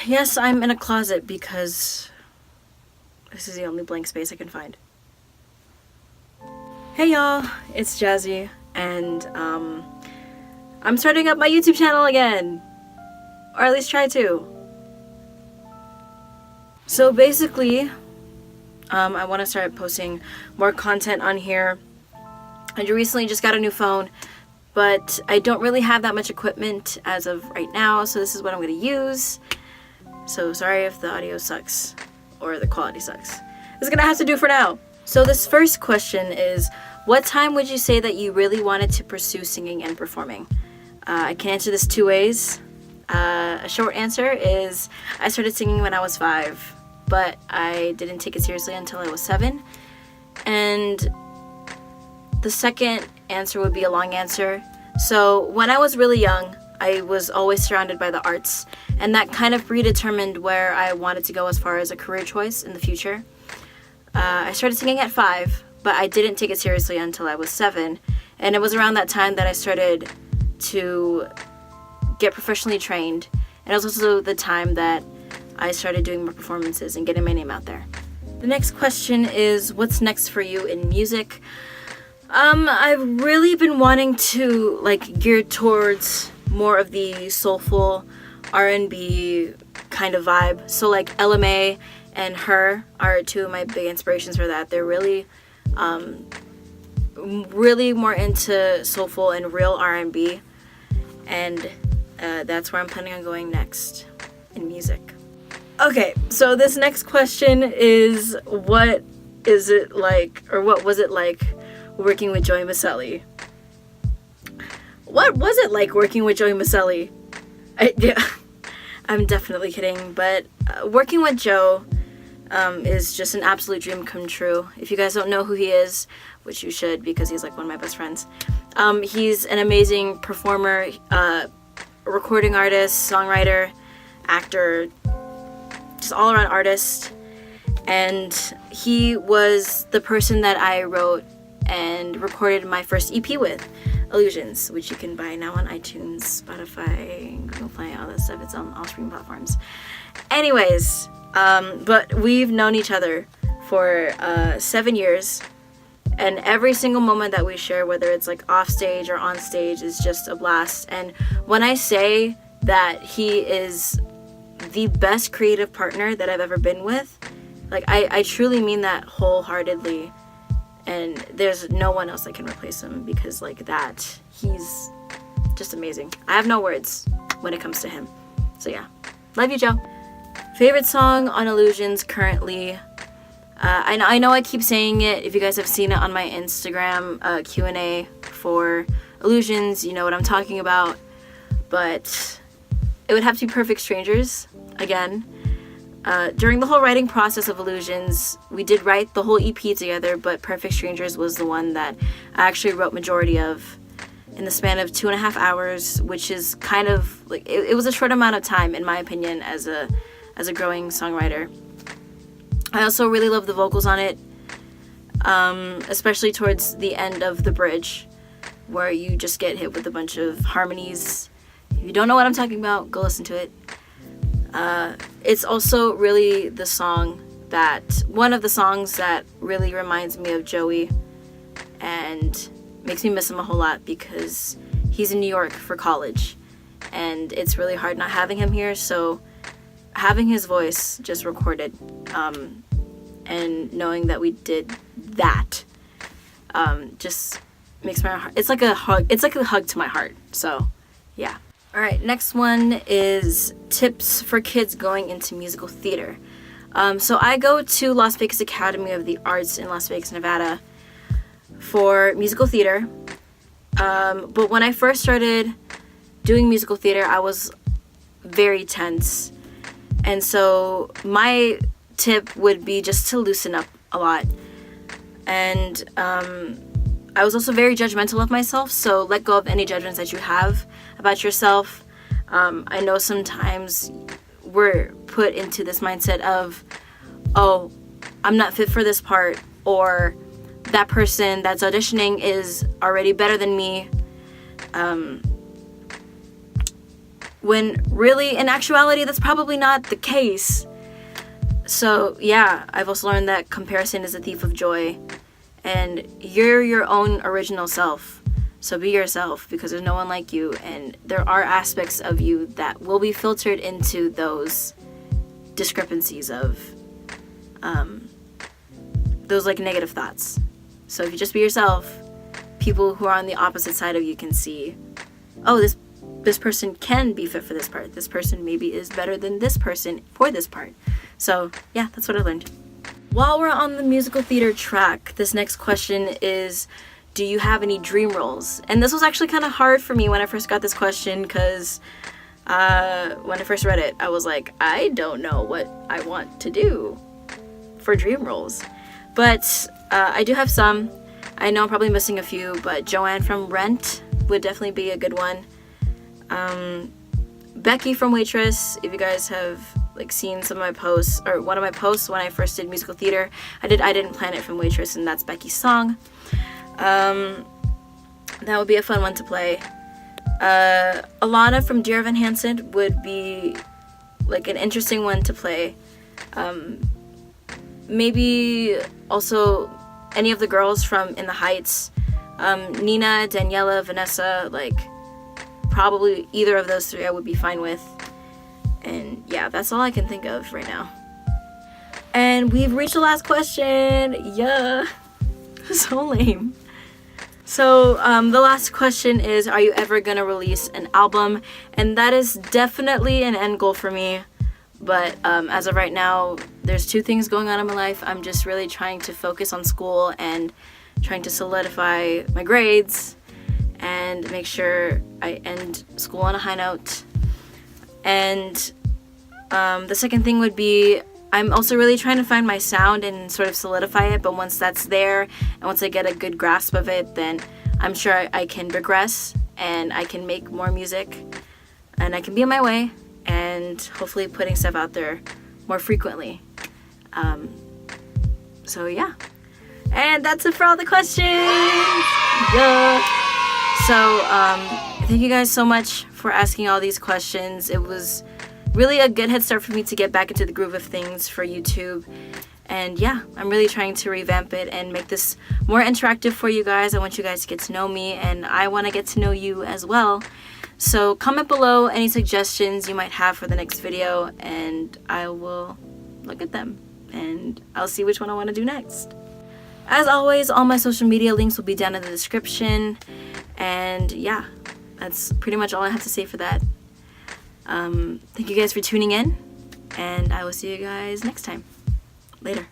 yes, I'm in a closet because this is the only blank space I can find. Hey y'all, it's Jazzy, and I'm starting up my YouTube channel again. Or at least try to. So basically, I want to start posting more content on here. I recently just got a new phone, but I don't really have that much equipment as of right now, so this is what I'm going to use. So sorry if the audio sucks or the quality sucks. This is going to have to do for now. So this first question is, what time would you say that you really wanted to pursue singing and performing? I can answer this two ways. A short answer is I started singing when I was 5, but I didn't take it seriously until I was 7. And the second answer would be a long answer. So when I was really young, I was always surrounded by the arts, and that kind of predetermined where I wanted to go as far as a career choice in the future. I started singing at 5, but I didn't take it seriously until I was 7, and it was around that time that I started to get professionally trained, and it was also the time that I started doing more performances and getting my name out there. The next question is, what's next for you in music? I've really been wanting to gear towards more of the soulful R&B kind of vibe. So LMA and Her are two of my big inspirations for that. They're really more into soulful and real R&B, and that's where I'm planning on going next in music. Okay, so this next question is, what was it like working with Joey Maselli? What was it like working with Joey Maselli? I'm definitely kidding, but working with Joe is just an absolute dream come true. If you guys don't know who he is, which you should because he's one of my best friends, he's an amazing performer, recording artist, songwriter, actor, just all-around artist. And he was the person that I wrote and recorded my first EP with, Illusions, which you can buy now on iTunes, Spotify, Google Play, all that stuff. It's on all streaming platforms. Anyways, but we've known each other for 7 years, and every single moment that we share, whether it's off stage or on stage, is just a blast. And when I say that he is the best creative partner that I've ever been with, I truly mean that wholeheartedly. And there's no one else that can replace him, because that, he's just amazing. I have no words when it comes to him. So yeah, love you, Joe. Favorite song on Illusions currently? I know I keep saying it. If you guys have seen it on my Instagram Q&A for Illusions, you know what I'm talking about. But it would have to be Perfect Strangers, again. During the whole writing process of Illusions, we did write the whole EP together, but Perfect Strangers was the one that I actually wrote majority of in the span of 2.5 hours, which is kind of it was a short amount of time, in my opinion, as a growing songwriter. I also really love the vocals on it, especially towards the end of the bridge, where you just get hit with a bunch of harmonies. If you don't know what I'm talking about, go listen to it. It's also really one of the songs that really reminds me of Joey and makes me miss him a whole lot, because he's in New York for college and it's really hard not having him here. So having his voice just recorded, and knowing that we did that, just makes my heart, it's like a hug to my heart. So yeah. All right, next one is tips for kids going into musical theater. So I go to Las Vegas Academy of the Arts in Las Vegas, Nevada for musical theater. But when I first started doing musical theater, I was very tense. And so my tip would be just to loosen up a lot. And I was also very judgmental of myself, so let go of any judgments that you have about yourself. I know sometimes we're put into this mindset of, oh, I'm not fit for this part, or that person that's auditioning is already better than me. when really, in actuality, that's probably not the case. So yeah, I've also learned that comparison is a thief of joy, and you're your own original self. So be yourself, because there's no one like you, and there are aspects of you that will be filtered into those discrepancies of those like negative thoughts. So if you just be yourself, people who are on the opposite side of you can see, oh, this person can be fit for this part. This person maybe is better than this person for this part. So yeah, that's what I learned. While we're on the musical theater track, this next question is, do you have any dream roles? And this was actually kind of hard for me when I first got this question, because when I first read it, I was like, I don't know what I want to do for dream roles. But I do have some. I know I'm probably missing a few, but Joanne from Rent would definitely be a good one. Becky from Waitress, if you guys have like seen some of my posts, or one of my posts when I first did musical theater, I Didn't Plan It from Waitress, and that's Becky's song. That would be a fun one to play. Alana from Dear Evan Hansen would be like an interesting one to play. Maybe also any of the girls from In the Heights, Nina, Daniela, Vanessa, like probably either of those three I would be fine with. And yeah, that's all I can think of right now. And we've reached the last question. Yeah. So lame. So the last question is, are you ever gonna release an album? And that is definitely an end goal for me. But as of right now, there's two things going on in my life. I'm just really trying to focus on school and trying to solidify my grades and make sure I end school on a high note. And the second thing would be, I'm also really trying to find my sound and sort of solidify it, but once that's there and once I get a good grasp of it, then I'm sure I can progress and I can make more music and I can be on my way and hopefully putting stuff out there more frequently. So yeah. And that's it for all the questions. Yeah. So thank you guys so much for asking all these questions. It was really a good head start for me to get back into the groove of things for YouTube. And yeah, I'm really trying to revamp it and make this more interactive for you guys. I want you guys to get to know me, and I want to get to know you as well. So comment below any suggestions you might have for the next video, and I will look at them and I'll see which one I want to do next. As always, all my social media links will be down in the description. And yeah, that's pretty much all I have to say for that. Thank you guys for tuning in, and I will see you guys next time. Later.